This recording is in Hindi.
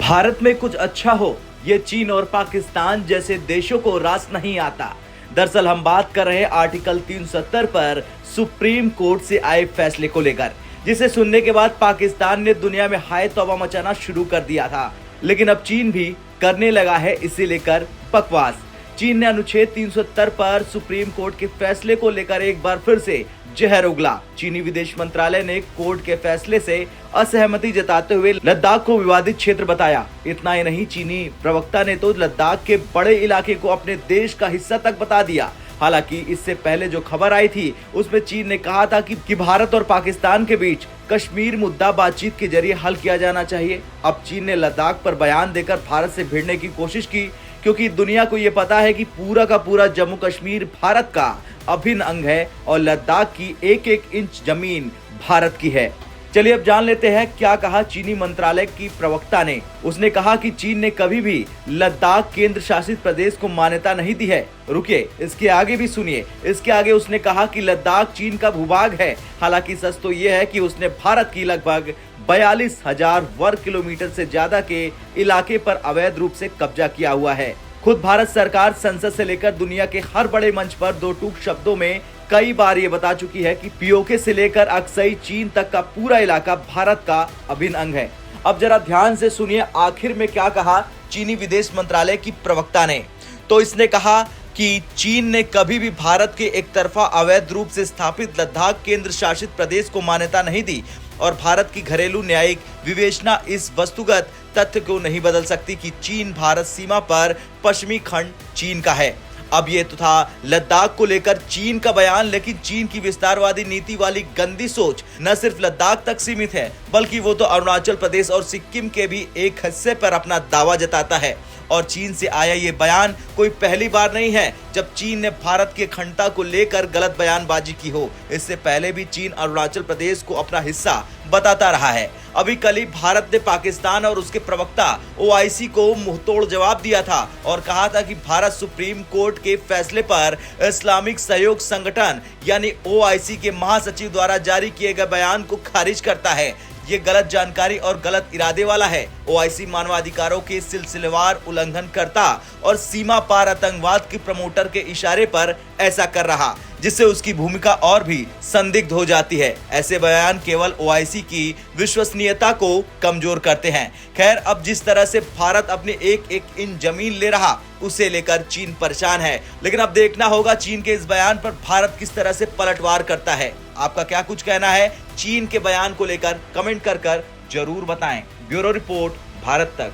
भारत में कुछ अच्छा हो, ये चीन और पाकिस्तान जैसे देशों को रास नहीं आता। दरअसल हम बात कर रहे हैं आर्टिकल 370 पर सुप्रीम कोर्ट से आए फैसले को लेकर, जिसे सुनने के बाद पाकिस्तान ने दुनिया में हाय तौबा मचाना शुरू कर दिया था। लेकिन अब चीन भी करने लगा है इसे लेकर बकवास। चीन ने अनुच्छेद 370 पर सुप्रीम कोर्ट के फैसले को लेकर एक बार फिर से जहर उगला। चीनी विदेश मंत्रालय ने कोर्ट के फैसले से असहमति जताते हुए लद्दाख को विवादित क्षेत्र बताया। इतना ही नहीं, चीनी प्रवक्ता ने तो लद्दाख के बड़े इलाके को अपने देश का हिस्सा तक बता दिया। हालांकि इससे पहले जो खबर आई थी उसमें चीन ने कहा था कि भारत और पाकिस्तान के बीच कश्मीर मुद्दा बातचीत के जरिए हल किया जाना चाहिए। अब चीन ने लद्दाख पर बयान देकर भारत से भिड़ने की कोशिश की, क्योंकि दुनिया को ये पता है कि पूरा का पूरा जम्मू कश्मीर भारत का अभिन्न अंग है और लद्दाख की एक एक इंच जमीन भारत की है। चलिए अब जान लेते हैं क्या कहा चीनी मंत्रालय की प्रवक्ता ने। उसने कहा कि चीन ने कभी भी लद्दाख केंद्र शासित प्रदेश को मान्यता नहीं दी है। रुकिए, इसके आगे भी सुनिए। इसके आगे उसने कहा कि लद्दाख चीन का भूभाग है। हालांकि सच तो यह है कि उसने भारत की लगभग 42,000 वर्ग किलोमीटर से ज्यादा के इलाके पर अवैध रूप से कब्जा किया हुआ है। खुद भारत सरकार संसद से लेकर दुनिया के हर बड़े मंच पर दो टूक शब्दों में कई बार ये बता चुकी है कि पीओके से लेकर अक्सई चीन तक का पूरा इलाका भारत का अभिन्न अंग है। अब जरा ध्यान से सुनिए आखिर में क्या कहा चीनी विदेश मंत्रालय की प्रवक्ता ने। तो इसने कहा कि चीन ने कभी भी भारत के एक तरफा अवैध रूप से स्थापित लद्दाख केंद्र शासित प्रदेश को मान्यता नहीं दी और भारत की घरेलू न्यायिक विवेचना इस वस्तुगत तथ्य को नहीं बदल सकती कि चीन भारत सीमा पर पश्चिमी खंड चीन का है। अब ये तो था लद्दाख को लेकर चीन का बयान, लेकिन चीन की विस्तारवादी नीति वाली गंदी सोच न सिर्फ लद्दाख तक सीमित है, बल्कि वो तो अरुणाचल प्रदेश और सिक्किम के भी एक हिस्से पर अपना दावा जताता है। और चीन से आया ये बयान कोई पहली बार नहीं है जब चीन ने भारत की अखंडता को लेकर गलत बयानबाजी की हो। इससे पहले भी चीन अरुणाचल प्रदेश को अपना हिस्सा बताता रहा है। अभी कल ही भारत ने पाकिस्तान और उसके प्रवक्ता ओआईसी को मुंहतोड़ जवाब दिया था और कहा था कि भारत सुप्रीम कोर्ट के फैसले पर इस्लामिक सहयोग संगठन यानी ओआईसी के महासचिव द्वारा जारी किए गए बयान को खारिज करता है। ये गलत जानकारी और गलत इरादे वाला है। ओआईसी मानवाधिकारों के सिलसिलेवार उल्लंघन करता और सीमा पार आतंकवाद के प्रमोटर के इशारे पर ऐसा कर रहा, जिससे उसकी भूमिका और भी संदिग्ध हो जाती है। ऐसे बयान केवल ओआईसी की विश्वसनीयता को कमजोर करते हैं। खैर, अब जिस तरह से भारत अपने एक एक इंच जमीन ले रहा उसे लेकर चीन परेशान है, लेकिन अब देखना होगा चीन के इस बयान पर भारत किस तरह से पलटवार करता है। आपका क्या कुछ कहना है चीन के बयान को लेकर? कमेंट कर जरूर बताएं। ब्यूरो रिपोर्ट, भारत तक।